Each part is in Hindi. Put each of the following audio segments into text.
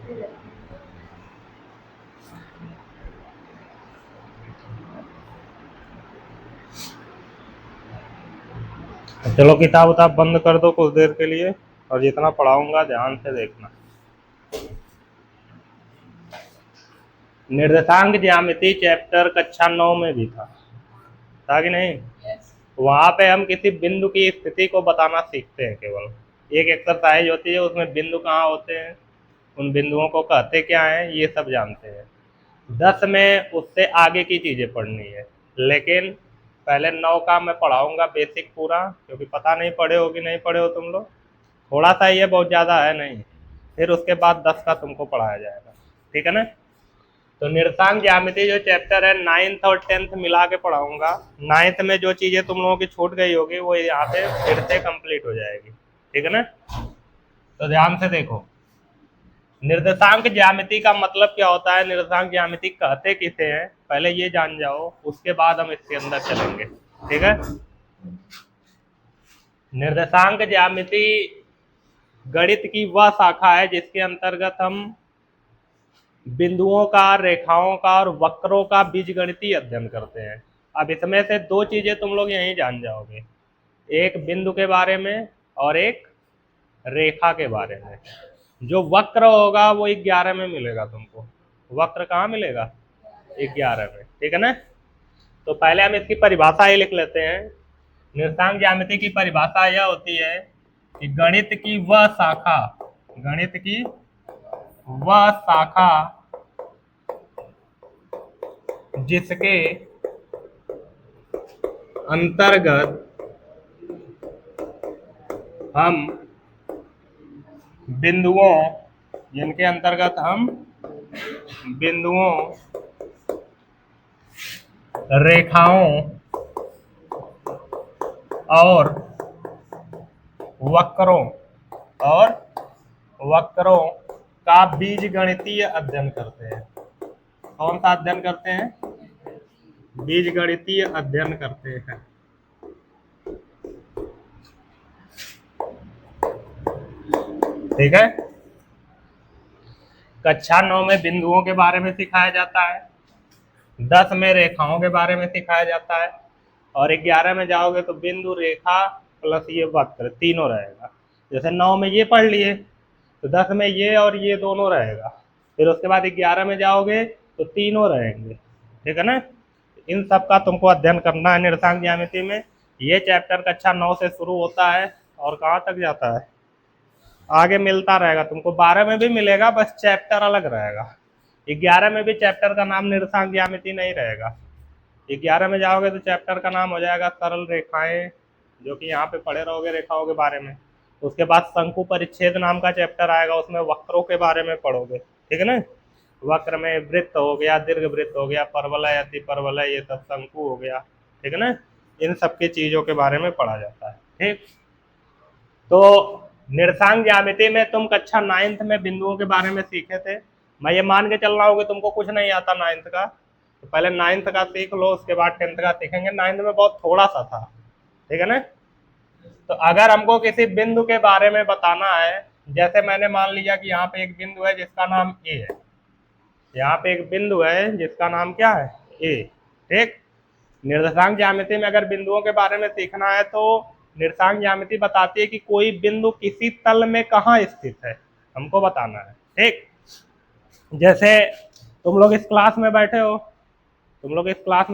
चलो किताब उताब बंद कर दो कुछ देर के लिए, और जितना पढ़ाऊंगा ध्यान से देखना। निर्देशांक ज्यामिति चैप्टर कक्षा 9 में भी था कि नहीं? वहां पे हम किसी बिंदु की स्थिति को बताना सीखते हैं। केवल एक एक्सरसाइज होती है, उसमें बिंदु कहाँ होते हैं, उन बिंदुओं को कहते क्या हैं, ये सब जानते हैं। 10 में उससे आगे की चीजें पढ़नी है, लेकिन पहले 9 का मैं पढ़ाऊंगा बेसिक पूरा, क्योंकि पता नहीं पढ़े हो कि नहीं पढ़े हो तुम लोग, थोड़ा सा ही है, बहुत ज़्यादा है नहीं। फिर उसके बाद 10 का तुमको पढ़ाया जाएगा, ठीक है ना? तो निर्देशांक ज्यामिति जो चैप्टर है 9th और 10th मिला के पढ़ाऊंगा। 9th में जो चीज़ें तुम लोगों की छूट गई होगी वो यहाँ पे फिर से कंप्लीट हो जाएगी, ठीक है ना? तो ध्यान से देखो, निर्देशांक ज्यामिति का मतलब क्या होता है, निर्देशांक ज्यामिति कहते किसे हैं, पहले ये जान जाओ, उसके बाद हम इसके अंदर चलेंगे, ठीक है? निर्देशांक ज्यामिति गणित की वह शाखा है जिसके अंतर्गत हम बिंदुओं का, रेखाओं का और वक्रों का बीजगणितीय अध्ययन करते हैं। अब इसमें से दो चीजें तुम लोग यहीं जान जाओगे, एक बिंदु के बारे में और एक रेखा के बारे में। जो वक्र होगा वो 11 में मिलेगा तुमको। वक्र कहाँ मिलेगा? 11 में, ठीक है ना? तो पहले हम इसकी परिभाषा ही लिख लेते हैं। निर्देशांक ज्यामिति की परिभाषा यह होती है कि गणित की वह शाखा, गणित की वह शाखा जिसके अंतर्गत हम बिंदुओं, जिनके अंतर्गत हम बिंदुओं, रेखाओं और वक्रों का बीजगणितीय अध्ययन करते हैं। कौन सा अध्ययन करते हैं? बीजगणितीय अध्ययन करते हैं, ठीक है? कक्षा 9 में बिंदुओं के बारे में सिखाया जाता है, 10 में रेखाओं के बारे में सिखाया जाता है, और 11 में जाओगे तो बिंदु, रेखा प्लस ये वक्र तीनों रहेगा। जैसे 9 में ये पढ़ लिए तो 10 में ये और ये दोनों रहेगा, फिर उसके बाद 11 में जाओगे तो तीनों रहेंगे, ठीक है ना? इन सब का तुमको अध्ययन करना है निर्देशांक ज्यामिति में। ये चैप्टर कक्षा 9 से शुरू होता है और कहाँ तक जाता है, आगे मिलता रहेगा तुमको। 12 में भी मिलेगा, बस चैप्टर अलग रहेगा। 11 में भी चैप्टर का नाम निर्देशांक ज्यामिति नहीं रहेगा। 11 में जाओगे तो चैप्टर का नाम हो जाएगा सरल रेखाएं, जो कि यहाँ पे पढ़े रहोगे रेखाओं के बारे में। उसके बाद शंकु परिच्छेद नाम का चैप्टर आएगा, उसमें वक्रों के बारे में पढ़ोगे, ठीक है ना? वक्र में वृत्त हो गया, दीर्घ वृत्त हो गया, परवलय, अति परवलय, ये सब शंकु हो गया, ठीक है ना? इन सब की चीजों के बारे में पढ़ा जाता है, ठीक? तो निर्देशांक ज्यामिति में तुम कक्षा 9th में बिंदुओं के बारे में सीखे थे। मैं ये मान के चल रहा हूँ कि तुमको कुछ नहीं आता 9th का, तो पहले 9th का सीख लो, उसके बाद 10th का सीखेंगे। 9th में बहुत थोड़ा सा था, ठीक है ना? तो अगर हमको किसी बिंदु के बारे में बताना है, जैसे मैंने मान लिया कि यहाँ पे एक बिंदु है जिसका नाम ए है, यहाँ पे एक बिंदु है जिसका नाम क्या है? ए, ठीक? निर्देशांक ज्यामिति में अगर बिंदुओं के बारे में सीखना है तो निर्देशांक ज्यामिति बताती है कि कोई बिंदु किसी तल में कहाँ स्थित है, हमको बताना है, ठीक? जैसे तुम लोग इस क्लास में बैठे हो, क्लास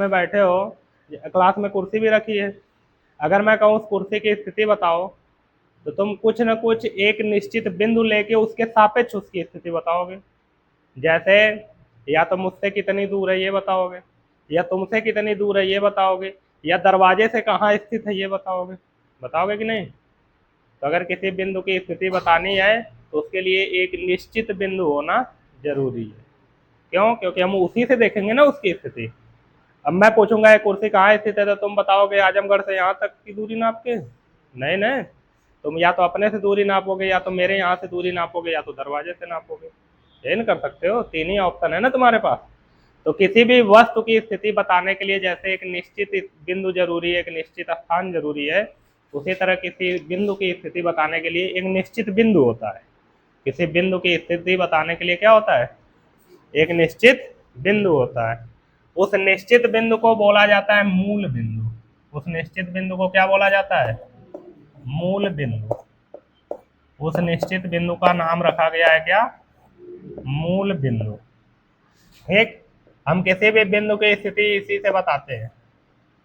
में कुर्सी भी रखी है। अगर मैं कहूँ उस कुर्सी की स्थिति बताओ, तो तुम कुछ न कुछ एक निश्चित बिंदु लेके उसके सापेक्ष उसकी स्थिति बताओगे। जैसे या तो मुझसे कितनी दूर है ये बताओगे, या तुमसे कितनी दूर है ये बताओगे, या दरवाजे से कहाँ स्थित है ये बताओगे कि नहीं? तो अगर किसी बिंदु की स्थिति बतानी है तो उसके लिए एक निश्चित बिंदु होना जरूरी है। क्यों? क्योंकि हम उसी से देखेंगे ना उसकी स्थिति। अब मैं पूछूंगा ये कुर्सी कहाँ स्थित है, तो तुम बताओगे आजमगढ़ से यहाँ तक की दूरी नाप के? नहीं नहीं, तुम या तो अपने से दूरी नापोगे, या तो मेरे यहाँ से दूरी नापोगे, या तो दरवाजे से नापोगे। ये नहीं कर सकते हो, तीन ही ऑप्शन है ना तुम्हारे पास। तो किसी भी वस्तु की स्थिति बताने के लिए जैसे एक निश्चित बिंदु जरूरी है, एक निश्चित स्थान जरूरी है, उसी तरह किसी बिंदु की स्थिति बताने के लिए एक निश्चित बिंदु होता है, किसी बिंदु की स्थिति बताने के लिए क्या होता है, एक निश्चित बिंदु होता है। उस निश्चित बिंदु को बोला जाता है मूल बिंदु। उस निश्चित बिंदु को क्या बोला जाता है, मूल बिंदु। उस निश्चित बिंदु का नाम रखा गया है क्या, मूल बिंदु। ठीक, हम किसी भी बिंदु की स्थिति इसी से बताते हैं,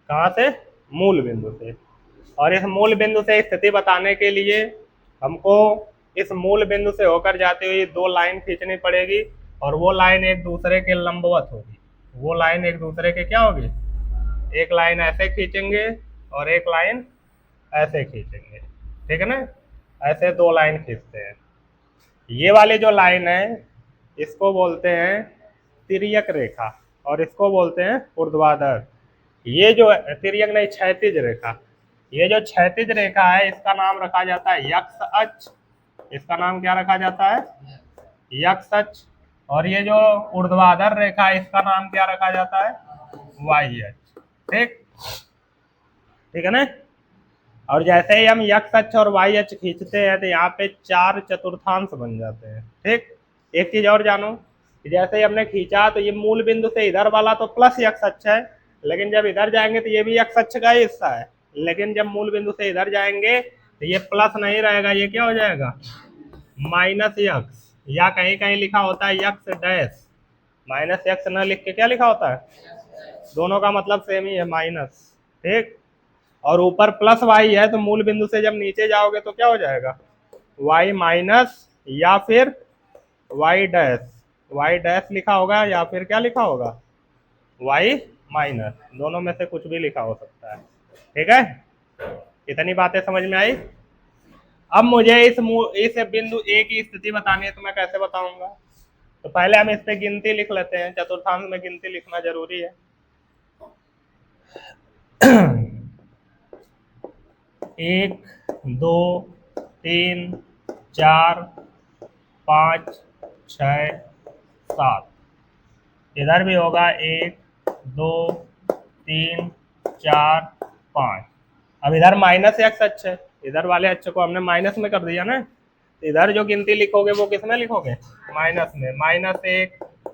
कहाँ से, मूल बिंदु से। और इस मूल बिंदु से स्थिति बताने के लिए हमको इस मूल बिंदु से होकर जाती हुई दो लाइन खींचनी पड़ेगी, और वो लाइन एक दूसरे के लंबवत होगी। वो लाइन एक दूसरे के क्या होगी, एक लाइन ऐसे खींचेंगे और एक लाइन ऐसे खींचेंगे, ठीक है ना, ऐसे दो लाइन खींचते हैं। ये वाली जो लाइन है इसको बोलते हैं तिर्यक रेखा, और इसको बोलते हैं ऊर्ध्वाधर। ये जो तिर्यक नहीं, क्षैतिज रेखा, ये जो क्षैतिज रेखा है इसका नाम रखा जाता है यक्ष अक्ष। इसका नाम क्या रखा जाता है, यक्ष अक्ष। और ये जो ऊर्ध्वाधर रेखा है इसका नाम क्या रखा जाता है, वाई अक्ष। ठीक, ठीक है ना। और जैसे ही हम यक्ष अक्ष और वाई अक्ष खींचते हैं तो यहाँ पे 4 चतुर्थांश बन जाते हैं। ठीक, एक चीज और जानो, जैसे ही हमने खींचा तो ये मूल बिंदु से इधर वाला तो प्लस यक्ष अक्ष है, लेकिन जब इधर जाएंगे तो ये भी यक्ष अक्ष का ही हिस्सा है। लेकिन जब मूल बिंदु से इधर जाएंगे तो ये प्लस नहीं रहेगा, ये क्या हो जाएगा, माइनस यक्स, या कहीं कहीं लिखा होता है यक्स डैश। माइनस यक्स न लिख के क्या लिखा होता है, दोनों का मतलब सेम ही है, माइनस। ठीक, और ऊपर प्लस वाई है तो मूल बिंदु से जब नीचे जाओगे तो क्या हो जाएगा, वाई माइनस या फिर वाई डैश। वाई डैश लिखा होगा या फिर क्या लिखा होगा, वाई माइनस, दोनों में से कुछ भी लिखा हो सकता है। ठीक है, इतनी बातें समझ में आई। अब मुझे इस बिंदु ए की स्थिति बतानी है तो मैं कैसे बताऊंगा, तो पहले हम इस पे गिनती लिख लेते हैं। चतुर्थांश में गिनती लिखना जरूरी है। 1 2 3 4 5 6 7, इधर भी होगा 1 2 3 4 5। अब इधर माइनस एक्स अक्ष है, इधर वाले अक्ष को हमने माइनस में कर दिया ना, इधर जो गिनती लिखोगे वो किस में लिखोगे, माइनस में। -1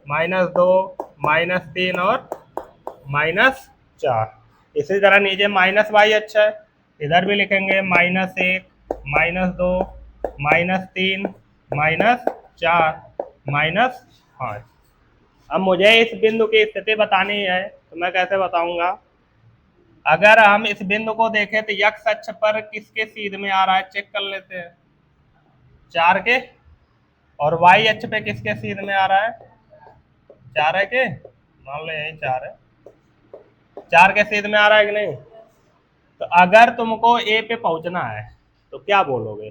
-2 -3 और -4। इसी तरह नीचे माइनस वाई अक्ष है, इधर भी लिखेंगे -1 -2 -3 -4 -5। अब मुझे इस बिंदु की स्थिति बतानी है तो मैं कैसे बताऊंगा, अगर हम इस बिंदु को देखें तो यक्ष अक्ष पर किसके सीध में आ रहा है, चेक कर लेते हैं, 4 के। और वाई अक्ष पे किसके सीध में आ रहा है, 4 है के, मान लो यही 4 है, 4 के सीध में आ रहा है कि नहीं। तो अगर तुमको ए पे पहुंचना है तो क्या बोलोगे,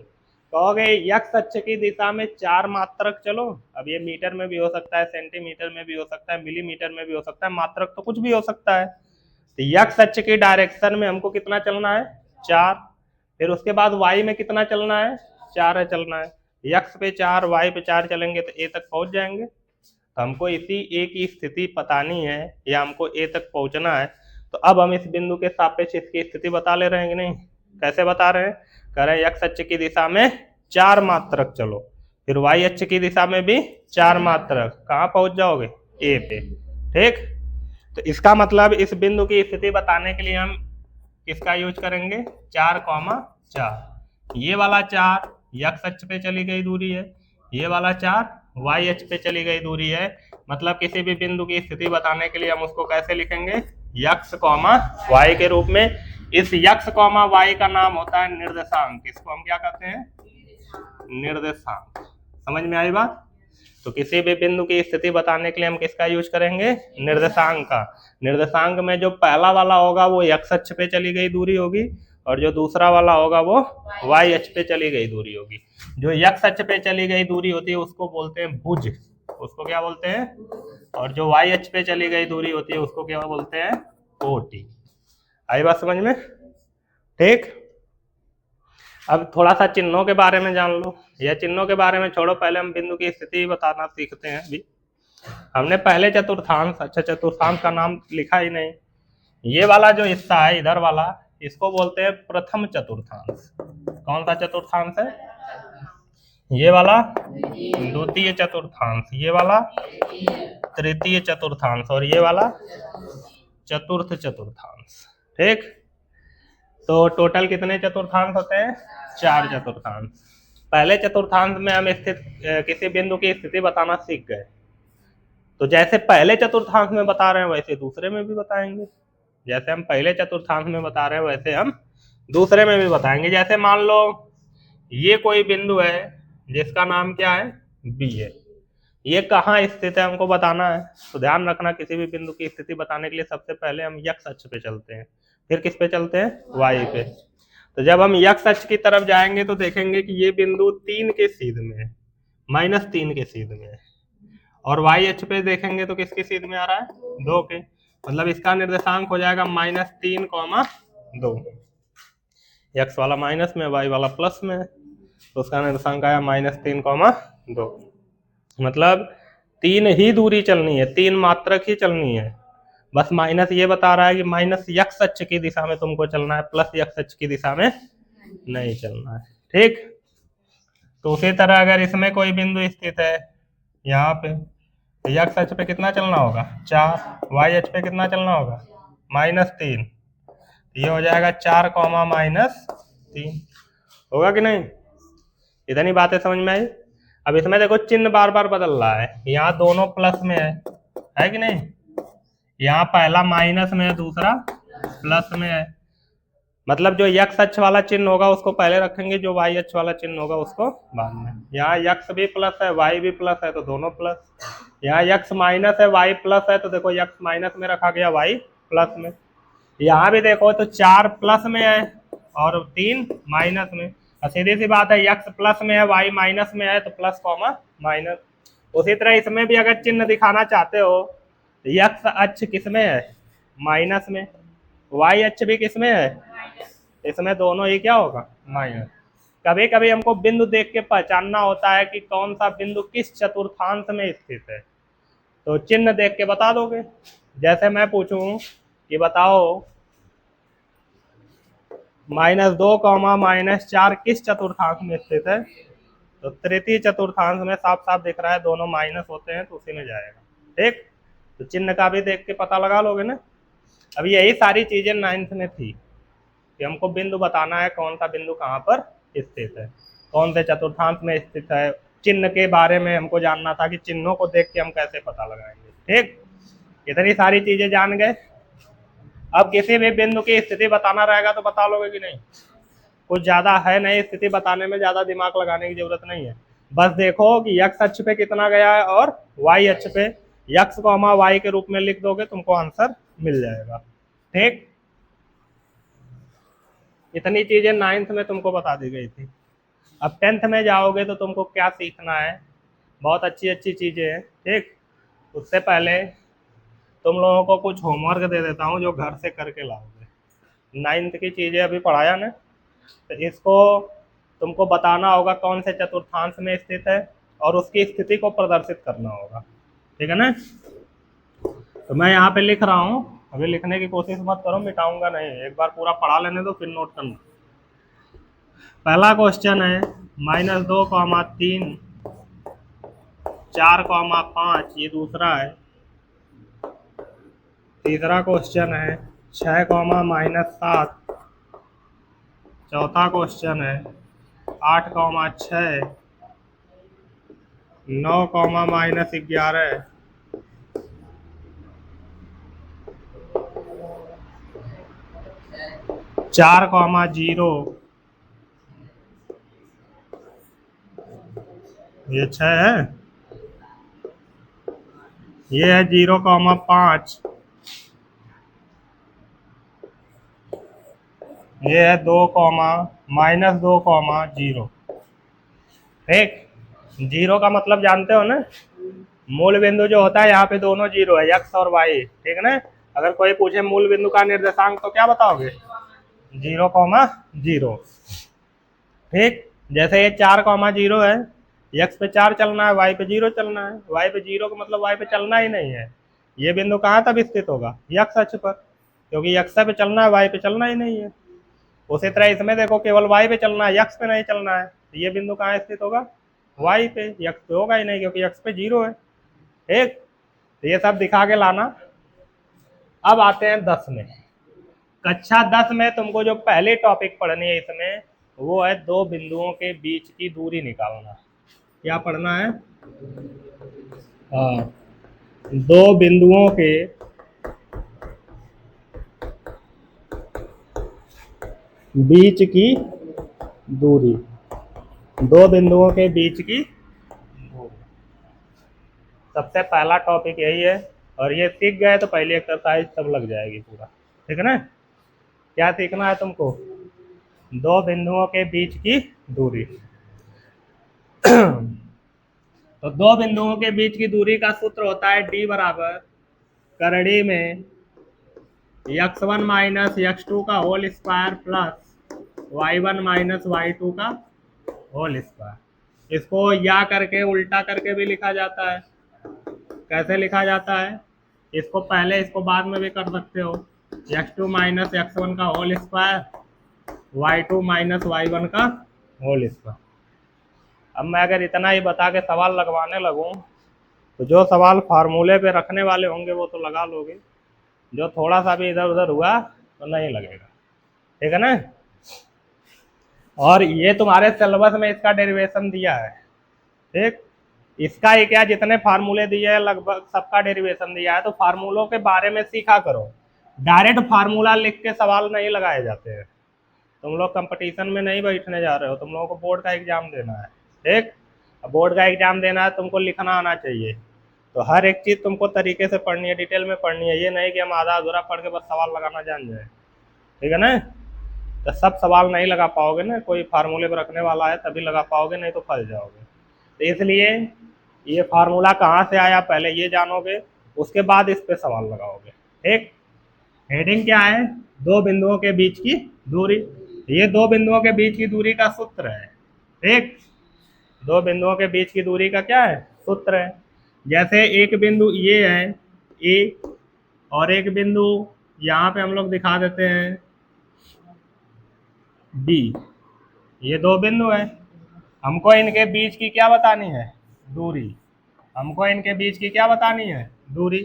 कहोगे यक्ष अक्ष की दिशा में 4 मात्रक चलो। अब ये मीटर में भी हो सकता है, सेंटीमीटर में भी हो सकता है, मिलीमीटर में भी हो सकता है, मात्रक तो कुछ भी हो सकता है। तो यक्ष अक्ष की डायरेक्शन में हमको कितना चलना है, 4। फिर उसके बाद वाई में कितना चलना है, 4 है चलना है। यक्ष पे 4 वाई पे 4 चलेंगे तो ए तक पहुंच जाएंगे। तो हमको इसी ए की स्थिति बतानी है या हमको ए तक पहुंचना है। तो अब हम इस बिंदु के सापेक्ष इसकी स्थिति बता ले रहे हैं कि नहीं, कैसे बता रहे हैं, कह रहे हैं यक्ष अक्ष की दिशा में 4 मात्रक चलो, फिर वाई अक्ष की दिशा में भी 4 मात्रक, कहाँ पहुंच जाओगे, ए पे। ठीक, तो इसका मतलब इस बिंदु की स्थिति बताने के लिए हम किसका यूज करेंगे, 4,4। ये वाला 4 यक्ष अक्ष पे चली गई दूरी है, ये वाला 4 वाई अक्ष पे चली गई दूरी है। मतलब किसी भी बिंदु की स्थिति बताने के लिए हम उसको कैसे लिखेंगे, यक्ष कॉमा वाई के रूप में। इस यक्ष कॉमा वाई का नाम होता है निर्देशांक। इसको हम क्या कहते हैं, निर्देशांक। समझ में आई बात। तो किसी भी बिंदु की स्थिति बताने के लिए हम किसका यूज करेंगे, निर्देशांक का। निर्देशांक में जो पहला वाला होगा वो यक्ष अक्ष पे चली गई दूरी होगी, और जो दूसरा वाला होगा वो वाई अक्ष पे चली गई दूरी होगी। जो यक्ष अक्ष पे चली गई दूरी होती है उसको बोलते हैं भुज, उसको क्या बोलते हैं, और जो वाई अक्ष पे चली गई दूरी होती है उसको क्या बोलते हैं, कोटि। आई बात समझ में। ठीक, अब थोड़ा सा चिन्हों के बारे में जान लो, या चिन्हों के बारे में छोड़ो, पहले हम बिंदु की स्थिति बताना सीखते हैं। अभी हमने पहले चतुर्थांश, अच्छा चतुर्थांश का नाम लिखा ही नहीं, ये वाला जो हिस्सा है इधर वाला, इसको बोलते हैं प्रथम चतुर्थांश। कौन सा चतुर्थांश है, ये वाला द्वितीय चतुर्थांश, ये वाला तृतीय चतुर्थांश, और ये वाला चतुर्थ चतुर्थांश। ठीक, तो टोटल कितने चतुर्थांश होते हैं? 4 चतुर्थांश। पहले चतुर्थांश में हम किसी बिंदु की स्थिति बताना सीख गए, तो जैसे पहले चतुर्थांश में बता रहे हैं वैसे दूसरे में भी बताएंगे। जैसे हम पहले चतुर्थांश में बता रहे हैं वैसे हम दूसरे में भी बताएंगे। जैसे मान लो ये कोई बिंदु है जिसका नाम क्या है? बी है। ये कहाँ स्थित है हमको बताना है, तो ध्यान रखना किसी भी बिंदु की स्थिति बताने के लिए सबसे पहले हम एक्स अक्ष पे चलते हैं, फिर किस पे चलते हैं? वाई पे। तो जब हम एक्स अक्ष की तरफ जाएंगे तो देखेंगे कि ये बिंदु 3 के सीध में है, -3 के सीध में है, और वाई अक्ष पे देखेंगे तो किसके सीध में आ रहा है? 2 के। मतलब इसका निर्देशांक हो जाएगा -3,2। एक्स वाला माइनस में, वाई वाला प्लस में, तो उसका निर्देशांक आया -3,2। मतलब 3 ही दूरी चलनी है, 3 मात्रक ही चलनी है। बस माइनस ये बता रहा है कि माइनस एक्स अक्ष की दिशा में तुमको चलना है, प्लस एक्स अक्ष की दिशा में नहीं चलना है। ठीक, तो उसी तरह अगर इसमें कोई बिंदु स्थित है यहाँ पे, तो एक्स अक्ष पे कितना चलना होगा? 4, वाई अक्ष पे कितना चलना होगा? -3। ये हो जाएगा 4, -3। होगा कि नहीं? इतनी बातें समझ में आई? अब इसमें देखो चिन्ह बार बार बदल रहा है, यहाँ दोनों प्लस में है कि नहीं? यहाँ पहला माइनस में है, दूसरा प्लस में है। मतलब जो एक्स अक्ष वाला चिन्ह होगा उसको पहले रखेंगे, जो वाई अक्ष वाला चिन्ह होगा उसको बाद में। यहाँ एक्स भी प्लस है, वाई भी प्लस है, तो दोनों प्लस। यहाँ एक्स माइनस है, वाई प्लस है, तो देखो एक्स माइनस में रखा गया, वाई प्लस में। यहाँ भी देखो तो 4 प्लस में है और 3 माइनस में। सीधी सी बात है, एक्स प्लस में है, वाई माइनस में है, तो प्लस कॉमा माइनस। उसी तरह इसमें भी अगर चिन्ह दिखाना चाहते हो, एक्स अक्ष किसमें है? माइनस में। वाई अक्ष भी किसमें है? इसमें दोनों ही क्या होगा? माइनस। कभी कभी हमको बिंदु देख के पहचानना होता है कि कौन सा बिंदु किस चतुर्थांश में स्थित है, तो चिन्ह देख के बता दोगे। जैसे मैं पूछूं कि बताओ -2, -4 किस चतुर्थांश में स्थित है, तो तृतीय चतुर्थांश में साफ साफ दिख रहा है, दोनों माइनस होते हैं तो उसी में जाएगा। ठीक, तो चिन्ह का भी देख के पता लगा लोगे ना। अब यही सारी चीजें 9th में थी कि हमको बिंदु बताना है, कौन सा बिंदु कहाँ पर स्थित है, कौन से चतुर्थांश में स्थित है। चिन्ह के बारे में हमको जानना था कि चिन्हों को देख के हम कैसे पता लगाएंगे। ठीक, इतनी सारी चीजें जान गए। अब किसी भी बिंदु की स्थिति बताना रहेगा तो बता लोगे कि नहीं? कुछ ज्यादा है नहीं, स्थिति बताने में ज्यादा दिमाग लगाने की जरूरत नहीं है। बस देखो कि एक्स अक्ष पे कितना गया है और वाई अक्ष पे एक्स कॉमा वाई के रूप में लिख दोगे, तुमको आंसर मिल जाएगा। ठीक, इतनी चीजें 9th में तुमको बता दी गई थी। अब 10th में जाओगे तो तुमको क्या सीखना है? बहुत अच्छी अच्छी चीजें हैं। ठीक, उससे पहले तुम लोगों को कुछ होमवर्क दे देता हूँ जो घर से करके लाओगे। 9th की चीजें अभी पढ़ाया ना, तो इसको तुमको बताना होगा कौन से चतुर्थांश में स्थित है और उसकी स्थिति को प्रदर्शित करना होगा। ठीक है ना? तो मैं यहाँ पे लिख रहा हूँ, अभी लिखने की कोशिश मत करो, मिटाऊंगा नहीं, एक बार पूरा पढ़ा लेने दो फिर नोट करना। पहला क्वेश्चन है -2,3, 4,5, ये दूसरा है। तीसरा क्वेश्चन है 6,-7। चौथा क्वेश्चन है 8,6, 9,-11, 4,0, ये 6 है। ये है 0,5, ये है 2,-2,0। ठीक, 0 का मतलब जानते हो ना, मूल बिंदु जो होता है यहाँ पे दोनों 0 है, एक्स और वाई। ठीक है ना? अगर कोई पूछे मूल बिंदु का निर्देशांक तो क्या बताओगे? 0,0। ठीक, जैसे ये 4,0 है, एक्स पे 4 चलना है, वाई पे 0 चलना है। वाई पे 0 का मतलब वाई पे चलना ही नहीं है। ये बिंदु कहाँ तब स्थित होगा? एक्स अक्ष पर, क्योंकि एक्स पे चलना है, वाई पे चलना ही नहीं है। उसी तरह इसमें देखो केवल वाई पे चलना है, एक्स पे नहीं चलना है, तो ये बिंदु कहाँ स्थित होगा? वाई पे, यक्स पे होगा ही नहीं क्योंकि यक्स पे 0 है। ठीक, तो ये सब दिखा के लाना। अब आते हैं 10 में। कक्षा 10 में तुमको जो पहले टॉपिक पढ़नी है इसमें, वो है दो बिंदुओं के बीच की दूरी निकालना। क्या पढ़ना है? हाँ, दो बिंदुओं के बीच की दूरी, दो बिंदुओं के बीच की दूरी, सबसे पहला टॉपिक यही है। और ये सीख गए तो पहली एक्सरसाइज सब लग जाएगी पूरा। ठीक है ना? क्या सीखना है तुमको? दो बिंदुओं के बीच की दूरी। तो दो बिंदुओं के बीच की दूरी का सूत्र होता है d बराबर करड़ी में x1 माइनस x2 का whole square plus y1 minus y2 का होल स्क्वायर। इसको या करके उल्टा करके भी लिखा जाता है। कैसे लिखा जाता है? इसको पहले इसको बाद में भी कर सकते हो। x2 माइनस x1 का whole square, y2 minus y1 का होल स्क्वायर। अब मैं अगर इतना ही बता के सवाल लगवाने लगूं तो जो सवाल फार्मूले पे रखने वाले होंगे वो तो लगा लोगे, जो थोड़ा सा भी इधर उधर हुआ तो नहीं लगेगा। ठीक है ना? और ये तुम्हारे सिलेबस में इसका डेरिवेशन दिया है। ठीक, इसका ही क्या, जितने फार्मूले दिए हैं लगभग सबका डेरिवेशन दिया है। तो फार्मूलों के बारे में सीखा करो। डायरेक्ट फार्मूला लिख के सवाल नहीं लगाए जाते हैं। तुम लोग कंपटीशन में नहीं बैठने जा रहे हो, तुम लोगों को बोर्ड का एग्जाम देना है। ठीक, बोर्ड का एग्जाम देना है, तुमको लिखना आना चाहिए। तो हर एक चीज़ तुमको तरीके से पढ़नी है, डिटेल में पढ़नी है। ये नहीं कि हम आधा अधूरा पढ़ के बस सवाल लगाना जान जाए। ठीक है ना? तो सब सवाल नहीं लगा पाओगे ना, कोई फार्मूले पर रखने वाला है तभी लगा पाओगे, नहीं तो फंस जाओगे। तो इसलिए ये फार्मूला कहाँ से आया पहले ये जानोगे, उसके बाद इस पे सवाल लगाओगे। ठीक, हेडिंग क्या है? दो बिंदुओं के बीच की दूरी। ये दो बिंदुओं के बीच की दूरी का सूत्र है। ठीक, दो बिंदुओं के बीच की दूरी का क्या है? सूत्र है। जैसे एक बिंदु ये है ए, और एक बिंदु यहाँ पे हम लोग दिखा देते हैं बी। ये दो बिंदु है, हमको इनके बीच की क्या बतानी है? दूरी। हमको इनके बीच की क्या बतानी है? दूरी।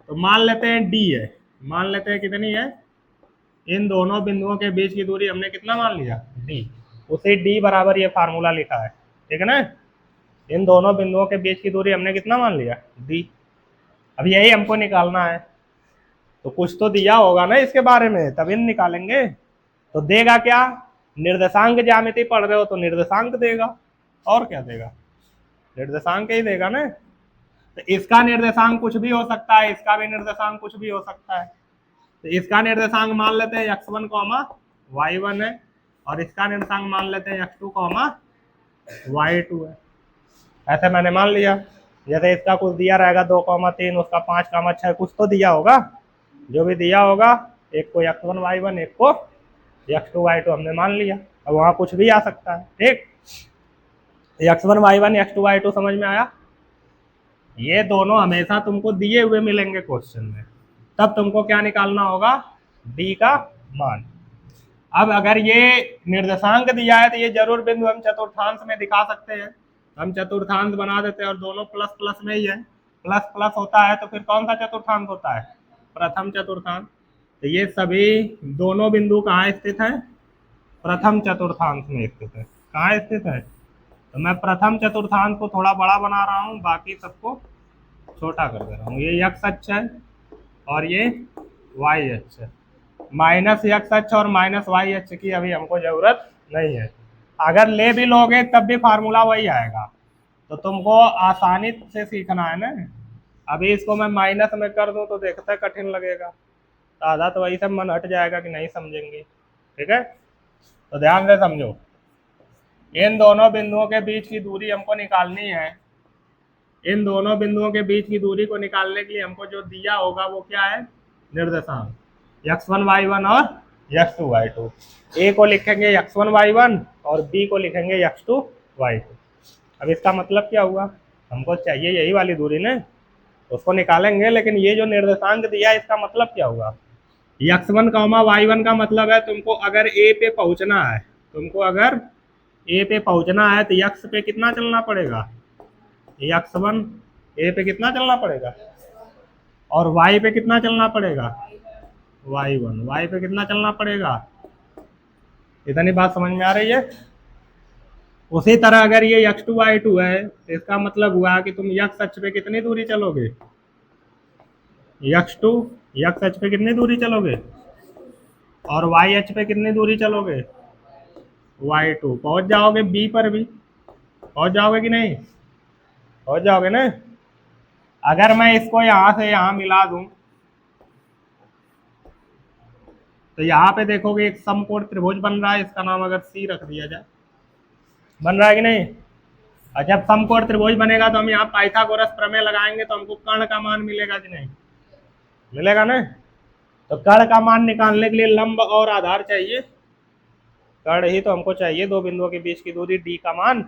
तो मान लेते हैं डी है, मान लेते हैं कितनी है? इन दोनों बिंदुओं के बीच की दूरी हमने कितना मान लिया? डी। उसी डी बराबर ये फार्मूला लिखा है। ठीक है ना? इन दोनों बिंदुओं के बीच की दूरी हमने कितना मान लिया? डी। अब यही हमको निकालना है। तो कुछ तो दिया होगा ना इसके बारे में, तभी निकालेंगे। तो देगा क्या? निर्देशांक ज्यामिति पढ़ रहे हो तो निर्देशांक देगा, और क्या देगा? निर्देशांक ही देगा ना। तो इसका निर्देशांक कुछ भी हो सकता है, इसका भी निर्देशांक कुछ भी हो सकता है। तो इसका निर्देशांक मान लेते हैं x1 y1 है, और इसका निर्देशांक मान लेते हैं x2 y2 है। ऐसे मैंने मान लिया। जैसे इसका कुछ दिया रहेगा 2,3, उसका 5,6, कुछ तो दिया होगा। जो भी दिया होगा, एक को x1 y1, एक को x2 y2 हमने मान लिया। अब वहाँ कुछ भी आ सकता है। ठीक, x1 y1 x2 y2 समझ में आया? ये दोनों हमेशा तुमको दिए हुए मिलेंगे क्वेश्चन में, तब तुमको क्या निकालना होगा? डी का मान। अब अगर ये निर्देशांक दिया है तो ये जरूर बिंदु हम चतुर्थांश में दिखा सकते हैं। हम चतुर्थांश बना देते हैं और दोनों प्लस प्लस में ही है। प्लस प्लस होता है तो फिर कौन सा चतुर्थांश होता है? प्रथम चतुर्थांश। तो ये सभी दोनों बिंदु कहाँ स्थित है? प्रथम चतुर्थांश में स्थित है। कहाँ स्थित है? तो मैं प्रथम चतुर्थांश को थोड़ा बड़ा बना रहा हूँ, बाकी सबको छोटा कर दे रहा हूँ। ये x अक्ष है और ये y अक्ष है। माइनस x अक्ष और माइनस y अक्ष की अभी हमको जरूरत नहीं है। अगर ले भी लोगे तब भी फार्मूला वही आएगा। तो तुमको आसानी से सीखना है ना। अभी इसको मैं माइनस में कर दूं तो देखते कठिन लगेगा, तो आधा तो वही सब मन हट जाएगा कि नहीं समझेंगे। ठीक है, तो ध्यान से समझो। इन दोनों बिंदुओं के बीच की दूरी हमको निकालनी है। इन दोनों बिंदुओं के बीच की दूरी को निकालने के लिए हमको जो दिया होगा वो क्या है? निर्देशांक x1 y1 और x2 y2। ए को लिखेंगे x1 y1 और बी को लिखेंगे x2 y2। अब इसका मतलब क्या हुआ? हमको चाहिए यही वाली दूरी ना, उसको निकालेंगे। लेकिन ये जो निर्देशांक दिया इसका मतलब क्या हुआ? x1 y1 का मतलब है तुमको अगर ए पे पहुंचना है, तुमको अगर ए पे पहुंचना है तो यक्स पे कितना चलना पड़ेगा, x1 ए पे कितना चलना पड़ेगा, और y पे कितना चलना पड़ेगा, y1 y पे कितना चलना पड़ेगा। इतनी बात समझ में आ रही है। उसी तरह अगर ये x2 y2 है तो इसका मतलब हुआ कि तुम x अक्ष पे कितनी दूरी चलोगे, x2 x अक्ष पे कितनी दूरी चलोगे, और y अक्ष पे कितनी दूरी चलोगे, y2। पहुंच जाओगे b पर भी, पहुंच जाओगे कि नहीं, पहुंच जाओगे ना। अगर मैं इसको यहां से यहां मिला दूं तो यहाँ पे देखोगे एक समकोण त्रिभुज बन रहा है, इसका नाम अगर सी रख दिया जाए, बन रहा है कि नहीं। और जब समकोण त्रिभुज बनेगा तो हम यहाँ पाइथागोरस प्रमेय लगाएंगे तो हमको कर्ण का मान मिलेगा कि नहीं, मिलेगा ना। तो कर्ण का मान निकालने के लिए लंब और आधार चाहिए, कर्ण ही तो हमको चाहिए, दो बिंदुओं के बीच की दूरी डी का मान।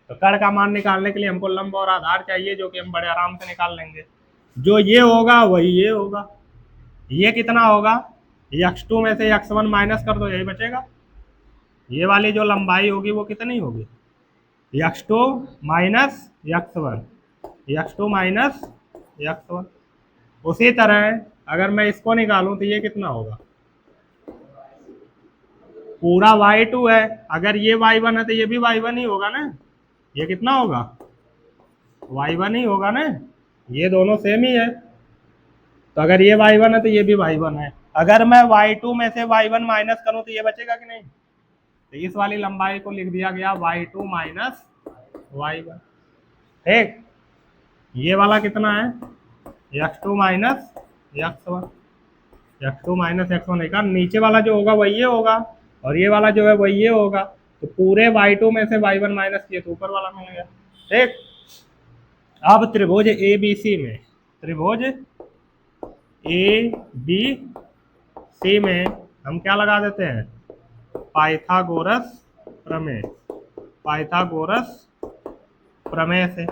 तो कर्ण का मान निकालने के लिए हमको लंब और आधार चाहिए, जो कि हम बड़े आराम से निकाल लेंगे। जो ये होगा वही ये होगा। ये कितना होगा, x2 में से x1 माइनस कर दो, यही बचेगा। ये वाली जो लंबाई होगी वो कितनी होगी, x2 minus x1, x2 minus x1। उसी तरह अगर मैं इसको निकालूं तो ये कितना होगा, पूरा y2 है, अगर ये y1 है तो ये भी y1 ही होगा ना। ये कितना होगा, y1 ही होगा ना, ये दोनों सेम ही है। तो अगर ये y1 है तो ये भी y1 है। अगर मैं y2 में से y1 माइनस करूं तो ये बचेगा कि नहीं। तो इस वाली लंबाई को लिख दिया गया y2 माइनस y1। ठीक, ये वाला कितना है, x2 minus x1, x2 minus x1 है। नीचे वाला जो होगा वही ये होगा, और ये वाला जो है वही ये होगा। तो पूरे y2 में से y1 माइनस किए तो ऊपर वाला मिल गया। ठीक, अब त्रिभुज ABC में, त्रिभुज ABC में हम क्या लगा देते हैं, पाइथागोरस प्रमेय, पाइथागोरस प्रमेय से।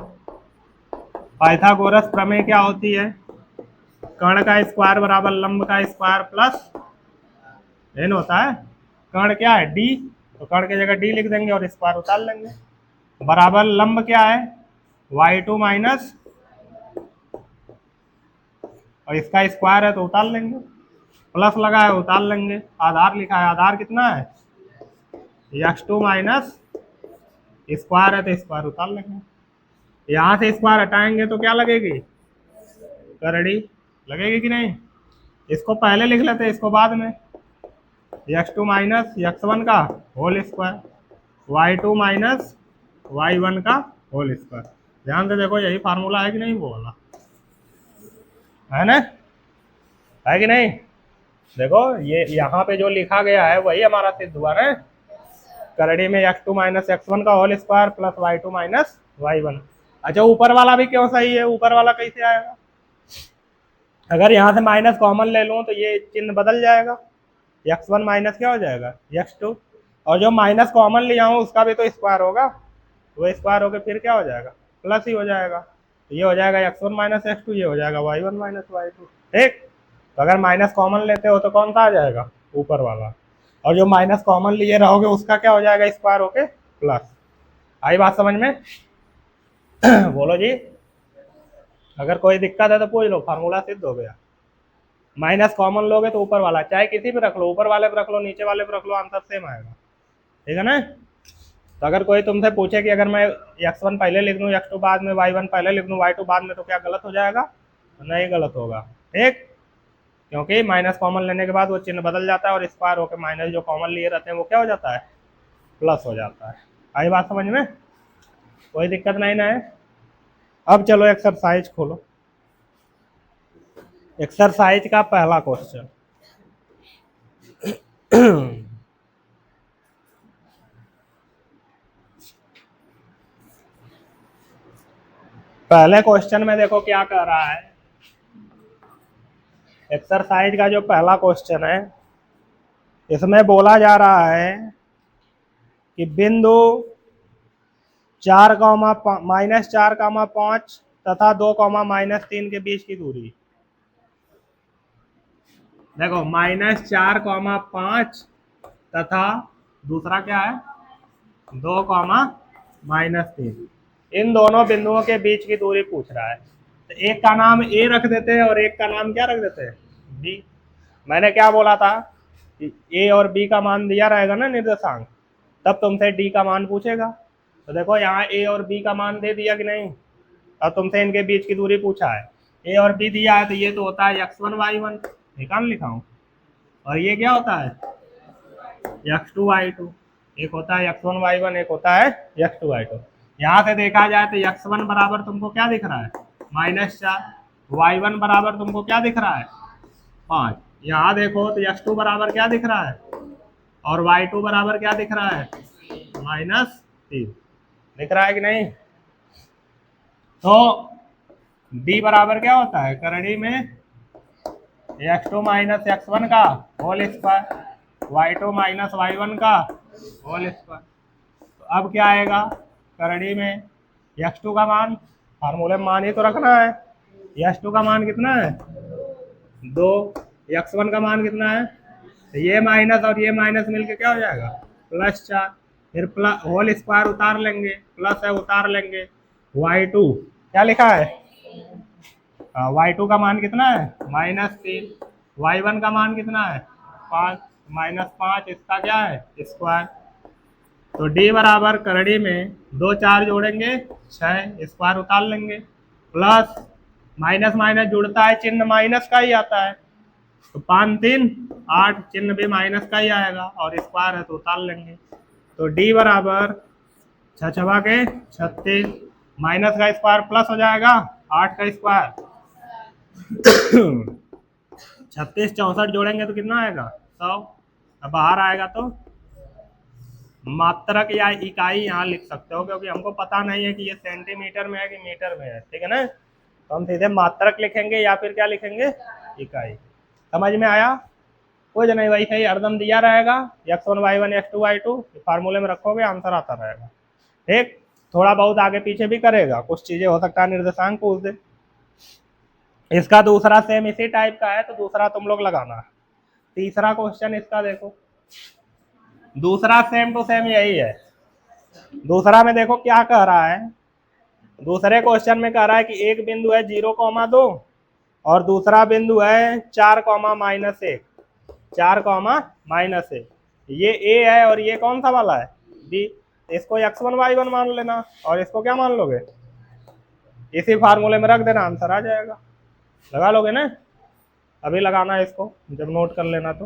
पाइथागोरस प्रमेय क्या होती है, कर्ण का स्क्वायर बराबर लंब का स्क्वायर प्लस n होता है। कर्ण क्या है, d, तो कर्ण की जगह d लिख देंगे और स्क्वायर उतार लेंगे। बराबर लंब क्या है, y2 माइनस, और इसका स्क्वायर है तो उतार लेंगे, प्लस लगा है उतार लेंगे। आधार लिखा है, आधार कितना है, x2 माइनस, स्क्वायर है तो स्क्वायर उतार लेंगे। यहाँ से स्क्वायर हटाएंगे तो क्या लगेगी, करड़ी लगेगी कि नहीं। इसको पहले लिख लेते हैं, इसको बाद में। x2 माइनस x1 का whole square, y2 minus y1 का होल स्क्वायर। ध्यान से देखो, यही फार्मूला है कि नहीं, वो वाला है ना, है कि नहीं। देखो ये यहाँ पे जो लिखा गया है वही हमारा सिद्ध हुआ ना। करड़ी में x2 माइनस x1 का whole square plus y2 minus y1। अच्छा, ऊपर वाला भी क्यों सही है, ऊपर वाला कैसे आएगा, अगर यहाँ से माइनस कॉमन ले लूँ तो ये चिन्ह बदल जाएगा, x1 माइनस क्या हो जाएगा x2, और जो माइनस कॉमन लिया हूँ उसका भी तो स्क्वायर होगा, वो स्क्वायर होकर फिर क्या हो जाएगा, प्लस ही हो जाएगा। तो ये हो जाएगा x1 माइनस x2, ये हो जाएगा y1 माइनस y2। ठीक, तो अगर माइनस कॉमन लेते हो तो कौन सा आ जाएगा, ऊपर वाला, और जो माइनस कॉमन लिए रहोगे उसका क्या हो जाएगा, स्क्वायर होके प्लस। आई बात समझ में बोलो जी, अगर कोई दिक्कत है तो पूछ लो, फार्मूला सिद्ध हो गया। माइनस कॉमन लोगे तो ऊपर वाला, चाहे किसी भी रख लो, ऊपर वाले पे रख लो, नीचे वाले पे रख लो, आंसर सेम आएगा। ठीक है ना। तो अगर कोई तुमसे पूछे कि अगर मैं x1 पहले लिख दूं, x2 बाद में, y1 पहले लिख दूं, y2 बाद में, तो क्या गलत हो जाएगा, नहीं गलत होगा। ठीक, क्योंकि माइनस कॉमन लेने के बाद वो चिन्ह बदल जाता है और स्क्वायर होकर माइनस जो कॉमन लिए रहते हैं वो क्या हो जाता है, प्लस हो जाता है। आई बात समझ में, कोई दिक्कत नहीं ना है। अब चलो एक्सरसाइज खोलो। एक्सरसाइज का पहला क्वेश्चन पहले क्वेश्चन में देखो क्या कह रहा है। एक्सरसाइज का जो पहला क्वेश्चन है इसमें बोला जा रहा है कि बिंदु 4,-4,5 तथा 2,-3 के बीच की दूरी। देखो -4,5 तथा दूसरा क्या है 2, -3। इन दोनों बिंदुओं के बीच की दूरी पूछ रहा है, तो एक का नाम ए रख देते हैं और एक का नाम क्या रख देते हैं, बी। मैंने क्या बोला था कि ए और बी का मान दिया रहेगा ना निर्देशांक, तब तुमसे डी का मान पूछेगा। तो देखो यहाँ ए और बी का मान दे दिया कि नहीं, और तुमसे इनके बीच की दूरी पूछा है, ए और बी दिया है, तो ये तो होता है x1 y1, निकाल लिखा हूँ, और ये क्या होता है x2 y2। एक होता है x1 y1, एक होता है x2 y2। यहाँ से देखा जाए तो x1 बराबर तुमको क्या दिख रहा है, -4, y1 बराबर तुमको क्या दिख रहा है, 5। यहाँ देखो तो x2 बराबर क्या दिख रहा है, और y2 बराबर क्या दिख रहा है, -3 दिख रहा है कि नहीं। तो d बराबर क्या होता है, करड़ी में x2 - x1 का होल स्क्वायर, y2 - y1 का होल स्क्वायर। तो अब क्या आएगा, करड़ी में x2 का मान, फार्मूले में मान ही तो रखना है, x2 का मान कितना है 2, x1 का मान कितना है, तो ये माइनस और ये माइनस मिलके क्या हो जाएगा +4, फिर प्लस होल स्क्वायर उतार लेंगे, प्लस है उतार लेंगे, y2 क्या लिखा है, y2 का मान कितना है -3, y1 का मान कितना है 5, -5 इसका क्या है स्क्वायर। तो d बराबर करड़ी में 2 4 जोड़ेंगे 6, स्क्वायर उतार लेंगे, प्लस माइनस माइनस जुड़ता है, चिन्ह माइनस का ही आता है, तो 5 3 8, चिन्ह भी माइनस का ही आएगा, और स्क्वायर है तो उतार लेंगे। तो d बराबर 6 छवा के 36, माइनस का स्क्वायर प्लस हो जाएगा 8 का स्क्वायर 36 64 जोड़ेंगे तो कितना आएगा 100। अब बाहर आएगा तो मात्रक या इकाई यहाँ लिख सकते हो, क्योंकि हमको पता नहीं है कि ये सेंटीमीटर में है कि मीटर में है, ठीक है ना। तो हम सीधे मात्रक लिखेंगे या फिर क्या लिखेंगे, इकाई। समझ में आया, कुछ नहीं, वही सही हरदम दिया रहेगा, x1 y1 x2 y2 फार्मूले में रखोगे आंसर आता रहेगा। ठीक, थोड़ा बहुत आगे पीछे भी करेगा, कुछ चीजें हो सकता है निर्देशांक पूछ दे। इसका दूसरा सेम इसी टाइप का है, तो दूसरा तुम लोग लगाना। तीसरा क्वेश्चन इसका देखो, दूसरा सेम टू सेम यही है। दूसरा में देखो क्या कह रहा है, दूसरे क्वेश्चन में कह रहा है कि एक बिंदु है 0,2 और दूसरा बिंदु है 4,-1, 4,-1। ये a है और ये कौन सा वाला है b। इसको x1 y1 मान लेना और इसको क्या मान लोगे, इसी फार्मूले में रख देना, आंसर आ जाएगा। लगा लोगे ना, अभी लगाना है इसको, जब नोट कर लेना। तो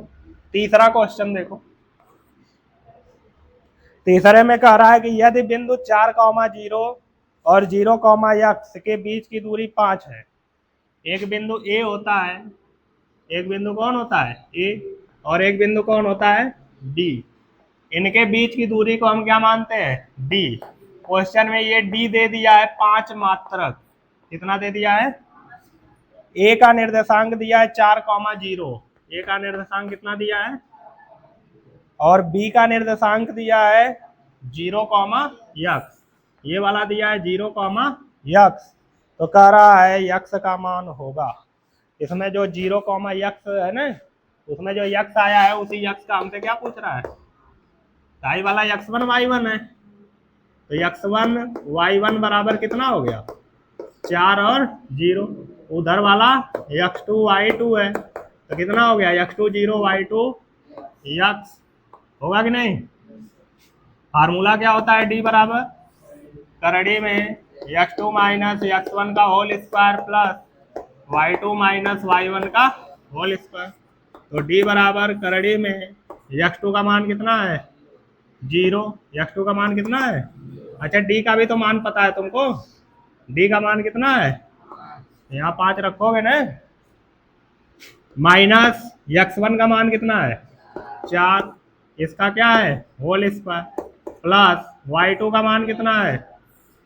तीसरा क्वेश्चन देखो, तीसरे में कह रहा है कि यदि बिंदु 4,0 और 0,x के बीच की दूरी 5 है, एक बिंदु a होता है, एक बिंदु कौन होता है a, और एक बिंदु कौन होता है b, इनके बीच की दूरी को हम क्या मानते हैं d। क्वेश्चन में ये d दे दिया है 5 मात्रक, कितना दे दिया है, a का निर्देशांक दिया है 4,0, a का निर्देशांक कितना दिया है, और b का निर्देशांक दिया है 0,x, ये वाला दिया है 0,x। तो कह रहा है x का मान होगा, इसमें जो 0,x है ना, उसमें जो x आया है उसी x का हमसे क्या पूछ रहा है, दाई वाला x1 y1 है, तो x1 y1 बराबर कितना हो गया 4 और 0, उधर वाला x2 y2 है, तो कितना हो गया x2 0 y2 x, होगा कि नहीं। फार्मूला क्या होता है, d बराबर करड़ी में x2 - x1 का whole square plus y2 - y1 का होल स्क्वायर। तो d बराबर करड़ी में x2 का मान कितना है 0, x2 का मान कितना है, अच्छा d का भी तो मान पता है तुमको, d का मान कितना है, यहाँ 5 रखोगे ना, माइनस x1 का मान कितना है 4, इसका क्या है होल स्क्वायर, प्लस y2 का मान कितना है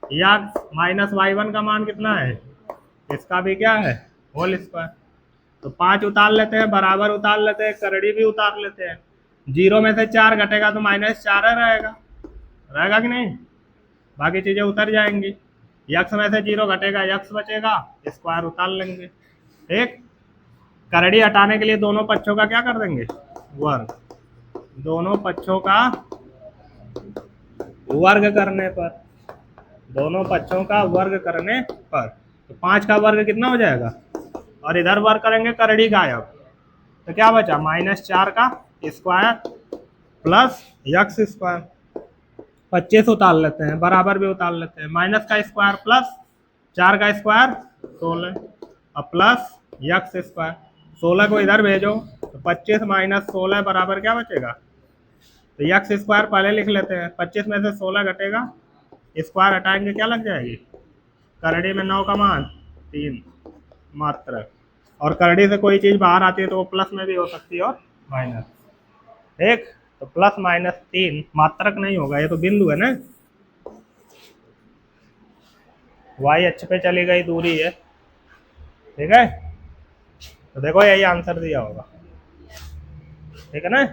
x माइनस y1 का मान कितना है, इसका भी क्या है होल स्क्वायर। तो 5 उतार लेते हैं, बराबर उतार लेते हैं, करड़ी भी उतार लेते हैं, 0 में से 4 घटेगा तो -4 रहेगा, रहेगा कि नहीं, बाकी चीजें उतर जाएंगी, x में से 0 घटेगा x बचेगा, स्क्वायर उतार लेंगे। ठीक, करड़ी हटाने के लिए दोनों पक्षों का क्या कर देंगे वर्ग, दोनों पक्षों का वर्ग करने पर, दोनों पक्षों का वर्ग करने पर, तो 5 का वर्ग कितना हो जाएगा, और इधर वर्ग करेंगे करड़ी गायब, तो क्या बचा -4 का स्क्वायर प्लस यक्स स्क्वायर। 25 उतार लेते हैं, बराबर भी उतार लेते हैं, माइनस का स्क्वायर प्लस 4 का स्क्वायर 16, और प्लस यक्स स्क्वायर। 16 को इधर भेजो तो 25 माइनस 16 बराबर क्या बचेगा, तो यक्स स्क्वायर पहले लिख लेते हैं, 25 में से 16 घटेगा, स्क्वायर हटाएंगे क्या लग जाएगी, करड़ी में 9 का मान 3 मात्र, और करड़ी से कोई चीज़ बाहर आती है तो वो प्लस में भी हो सकती है और माइनस। ठीक, तो प्लस -3 मात्रक नहीं होगा, ये तो बिंदु है ना, y अक्ष पे चली गई दूरी है। ठीक है, तो देखो यही आंसर दिया होगा। ठीक है ना।